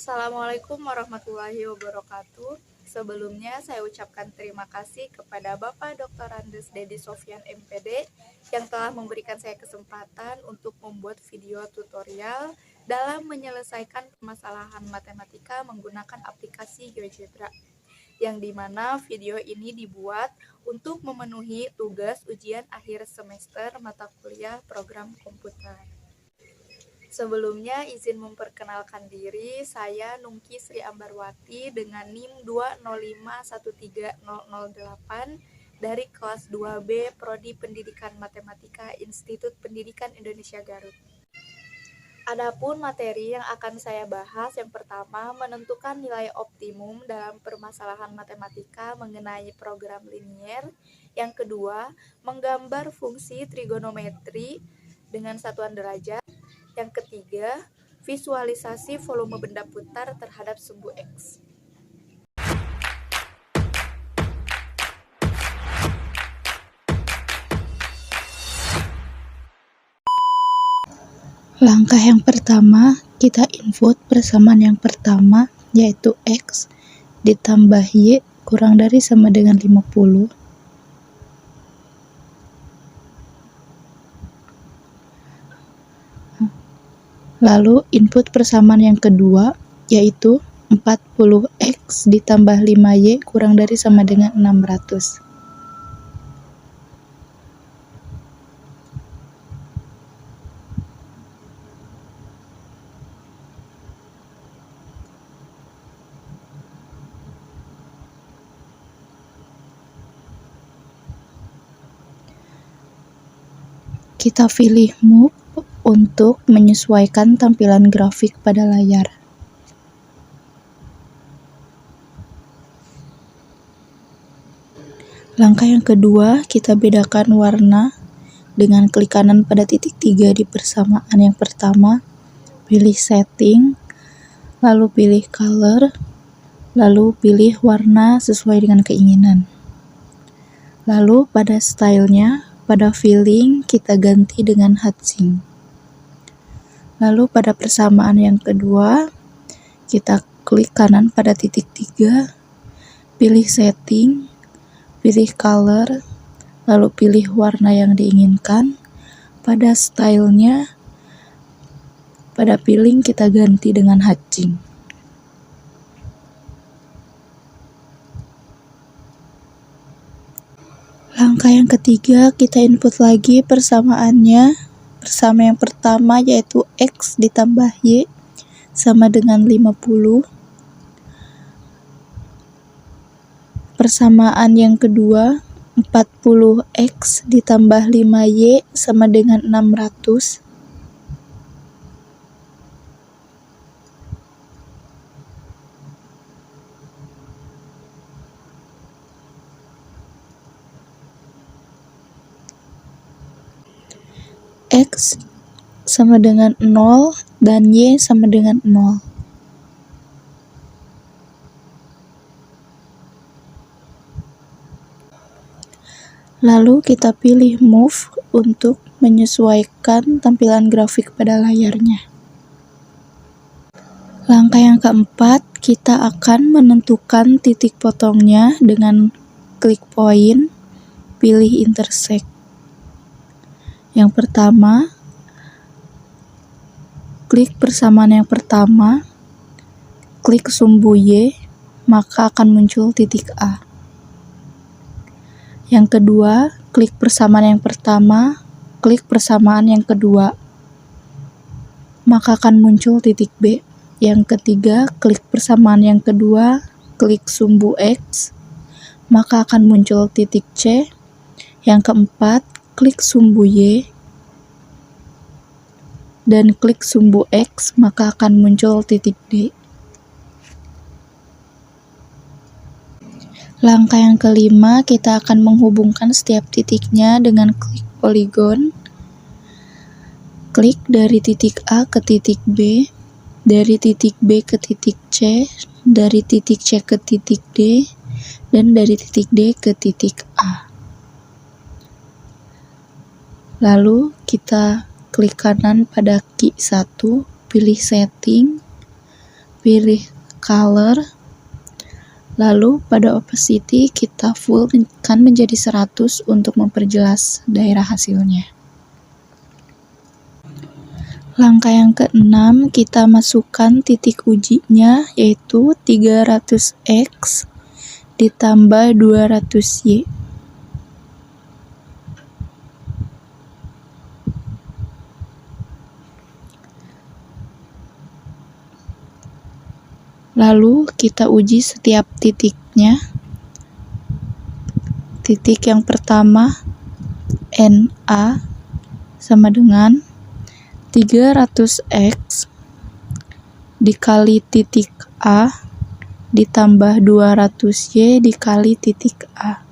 Assalamualaikum warahmatullahi wabarakatuh. Sebelumnya saya ucapkan terima kasih kepada Bapak Dr. Andes Dedi Sofyan MPD yang telah memberikan saya kesempatan untuk membuat video tutorial dalam menyelesaikan permasalahan matematika menggunakan aplikasi GeoGebra, yang dimana video ini dibuat untuk memenuhi tugas ujian akhir semester mata kuliah program komputer. Sebelumnya izin memperkenalkan diri, saya Nungki Sri Ambarwati dengan NIM 205130008 dari kelas 2B Prodi Pendidikan Matematika Institut Pendidikan Indonesia Garut. Adapun materi yang akan saya bahas, yang pertama menentukan nilai optimum dalam permasalahan matematika mengenai program linier, yang kedua menggambar fungsi trigonometri dengan satuan derajat, yang ketiga visualisasi volume benda putar terhadap sumbu X. Langkah yang pertama, kita input persamaan yang pertama, yaitu X ditambah Y kurang dari sama dengan 50. Lalu input persamaan yang kedua, yaitu 40X ditambah 5Y kurang dari sama dengan 600. Kita pilih Move untuk menyesuaikan tampilan grafik pada layar. Langkah yang kedua, kita bedakan warna dengan klik kanan pada titik 3 di persamaan yang pertama, pilih Setting, lalu pilih Color, lalu pilih warna sesuai dengan keinginan. Lalu pada stylenya, pada filling kita ganti dengan hatching. Lalu pada persamaan yang kedua, kita klik kanan pada titik 3, pilih setting, pilih color, lalu pilih warna yang diinginkan. Pada stylenya, pada filling kita ganti dengan hatching. Langkah yang ketiga, kita input lagi persamaannya. Persamaan yang pertama yaitu X ditambah Y sama dengan 50. Persamaan yang kedua, 40X ditambah 5Y sama dengan 600. X sama dengan 0 dan Y sama dengan 0. Lalu kita pilih Move untuk menyesuaikan tampilan grafik pada layarnya. Langkah yang keempat, kita akan menentukan titik potongnya dengan klik point, pilih intersect. Yang pertama, klik persamaan yang pertama, klik sumbu Y, maka akan muncul titik A. Yang kedua, klik persamaan yang pertama, klik persamaan yang kedua, maka akan muncul titik B. Yang ketiga, klik persamaan yang kedua, klik sumbu X, maka akan muncul titik C. Yang keempat, klik sumbu Y dan klik sumbu X, maka akan muncul titik D. Langkah yang kelima, kita akan menghubungkan setiap titiknya dengan klik poligon. Klik dari titik A ke titik B, dari titik B ke titik C, dari titik C ke titik D, dan dari titik D ke titik A. Lalu kita klik kanan pada key 1, pilih setting, pilih color, lalu pada opacity kita full kan menjadi 100 untuk memperjelas daerah hasilnya. Langkah yang keenam, kita masukkan titik ujinya yaitu 300x ditambah 200y. Lalu kita uji setiap titiknya. Titik yang pertama NA sama dengan 300x dikali titik A ditambah 200y dikali titik A.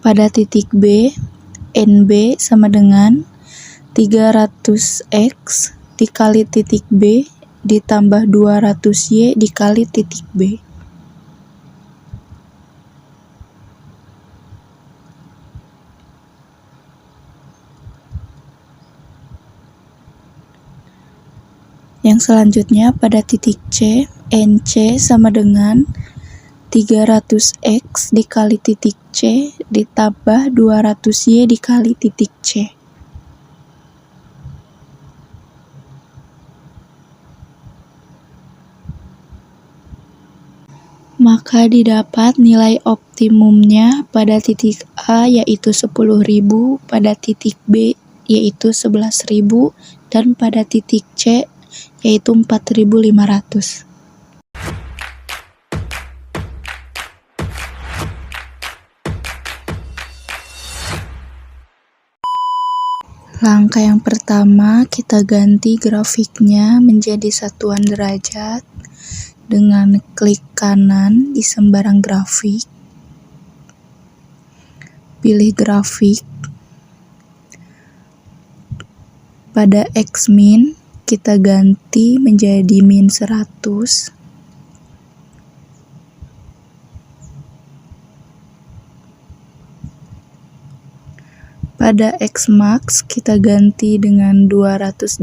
Pada titik B, NB sama dengan 300x dikali titik B ditambah 200y dikali titik B. Yang selanjutnya pada titik C, NC sama dengan 300x dikali titik C ditambah 200y dikali titik C. Maka didapat nilai optimumnya pada titik A yaitu 10.000, pada titik B yaitu 11.000, dan pada titik C yaitu 4.500. Langkah yang pertama, kita ganti grafiknya menjadi satuan derajat dengan klik kanan di sembarang grafik. Pilih grafik. Pada X-min, kita ganti menjadi min 100. Pada X-max kita ganti dengan 280.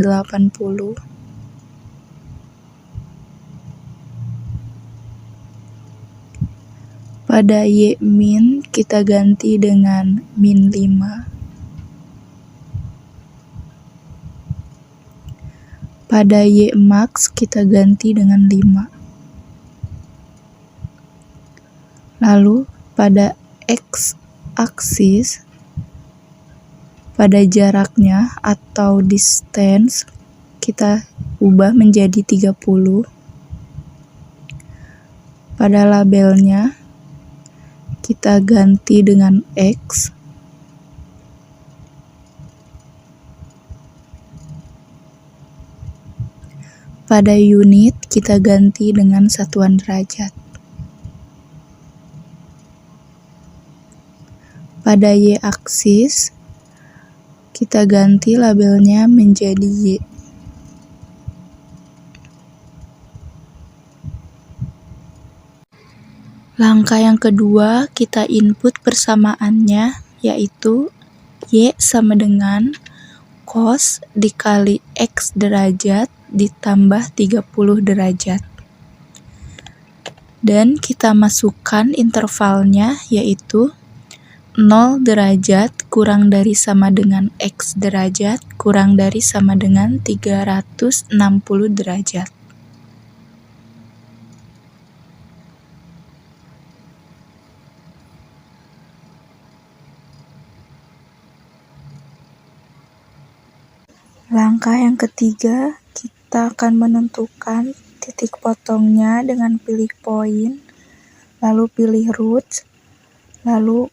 Pada Y-min kita ganti dengan min 5. Pada Y-max kita ganti dengan 5. Lalu pada X-aksis, pada jaraknya atau distance kita ubah menjadi 30. Pada labelnya kita ganti dengan X. Pada unit kita ganti dengan satuan derajat. Pada Y-aksis kita ganti labelnya menjadi Y. Langkah yang kedua, kita input persamaannya, yaitu Y sama dengan cos dikali X derajat ditambah 30 derajat. Dan kita masukkan intervalnya, yaitu 0 derajat kurang dari sama dengan X derajat kurang dari sama dengan 360 derajat. Langkah yang ketiga, kita akan menentukan titik potongnya dengan pilih point, lalu pilih root, lalu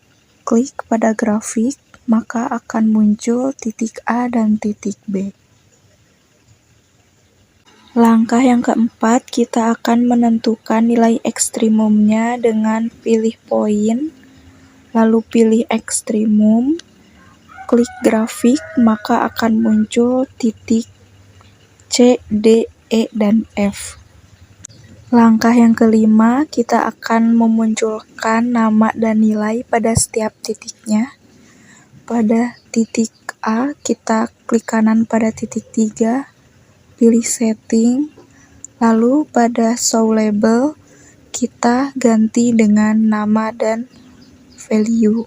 klik pada grafik, maka akan muncul titik A dan titik B. Langkah yang keempat, kita akan menentukan nilai ekstrimumnya dengan pilih point, lalu pilih ekstrimum, klik grafik, maka akan muncul titik C, D, E, dan F. Langkah yang kelima, kita akan memunculkan nama dan nilai pada setiap titiknya. Pada titik A, kita klik kanan pada titik 3, pilih setting, lalu pada show label, kita ganti dengan nama dan value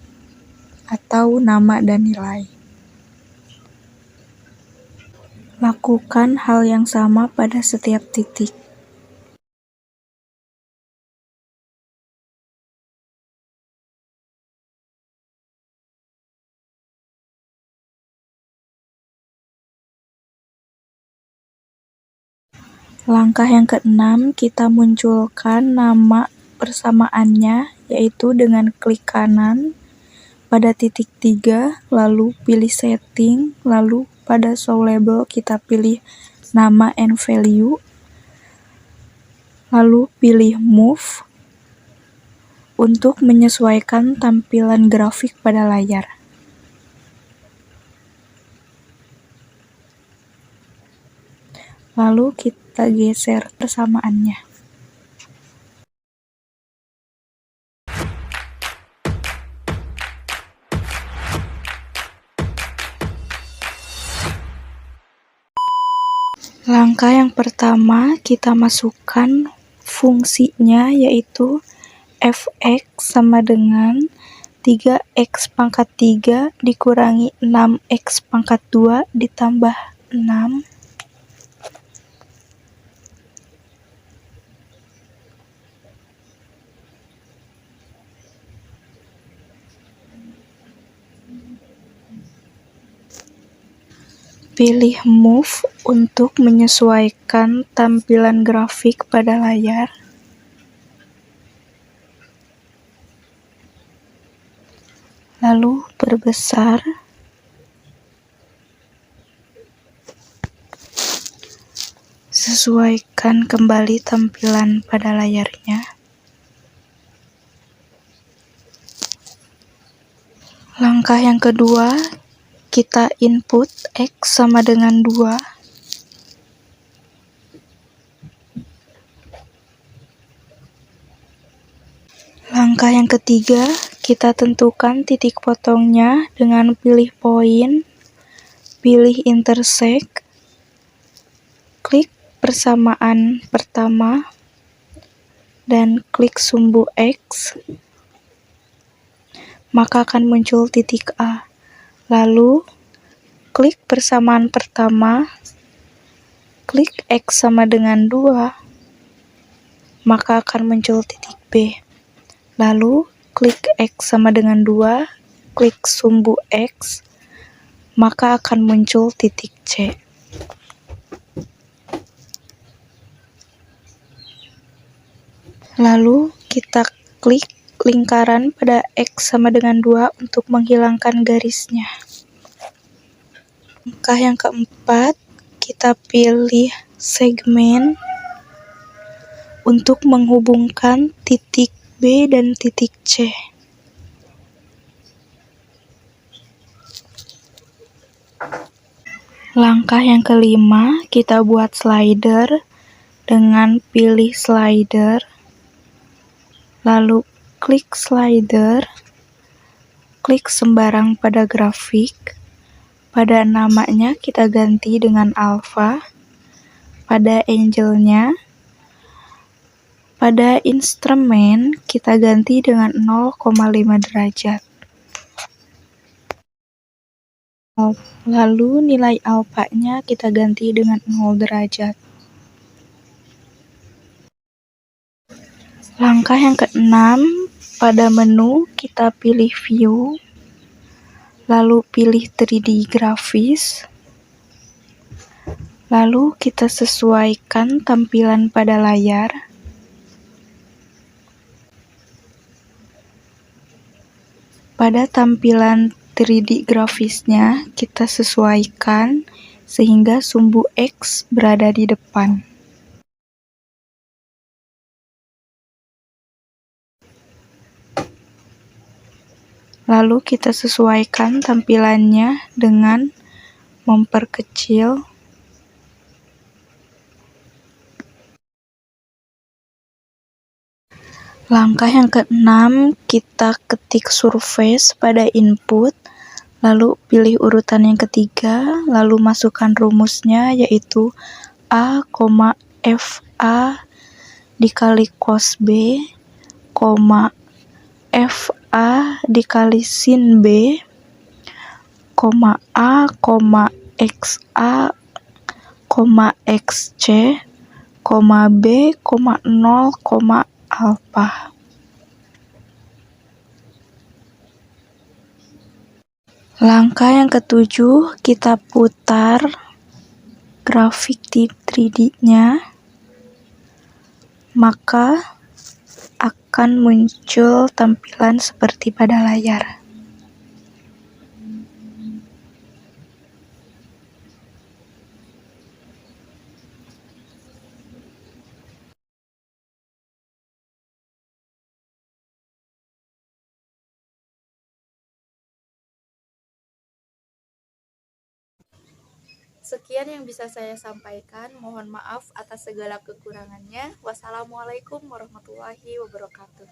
atau nama dan nilai. Lakukan hal yang sama pada setiap titik. Langkah yang keenam, kita munculkan nama persamaannya, yaitu dengan klik kanan pada titik 3, lalu pilih setting, lalu pada show label kita pilih nama and value, lalu pilih move untuk menyesuaikan tampilan grafik pada layar. Lalu kita geser persamaannya. Langkah yang pertama, kita masukkan fungsinya, yaitu fx sama dengan 3x pangkat 3 dikurangi 6x pangkat 2 ditambah 6. Pilih move untuk menyesuaikan tampilan grafik pada layar. Lalu perbesar. Sesuaikan kembali tampilan pada layarnya. Langkah yang kedua, kita input X sama dengan 2. Langkah yang ketiga, kita tentukan titik potongnya dengan pilih poin, pilih intersect, klik persamaan pertama, dan klik sumbu X, maka akan muncul titik A. Lalu, klik persamaan pertama, klik X sama dengan 2, maka akan muncul titik B. Lalu, klik X sama dengan 2, klik sumbu X, maka akan muncul titik C. Lalu, kita klik lingkaran pada X sama dengan 2 untuk menghilangkan garisnya. Langkah yang keempat, kita pilih segmen untuk menghubungkan titik B dan titik C. Langkah yang kelima, kita buat slider dengan pilih slider, lalu klik slider, klik sembarang pada grafik, pada namanya kita ganti dengan alpha, pada angle-nya, pada instrumen kita ganti dengan 0,5 derajat. Lalu nilai alpha-nya kita ganti dengan 0 derajat. Langkah yang keenam, pada menu kita pilih view, lalu pilih 3D grafis, lalu kita sesuaikan tampilan pada layar. Pada tampilan 3D grafisnya kita sesuaikan sehingga sumbu X berada di depan. Lalu kita sesuaikan tampilannya dengan memperkecil Langkah yang keenam, kita ketik surface pada input, lalu pilih urutan yang ketiga, lalu masukkan rumusnya yaitu A, FA dikali cos B, FA dikali sin B, A, XA, XC, B, 0, alpha. Langkah yang ketujuh, kita putar grafik di 3D-nya, maka akan muncul tampilan seperti pada layar. Sekian yang bisa saya sampaikan. Mohon maaf atas segala kekurangannya. Wassalamualaikum warahmatullahi wabarakatuh.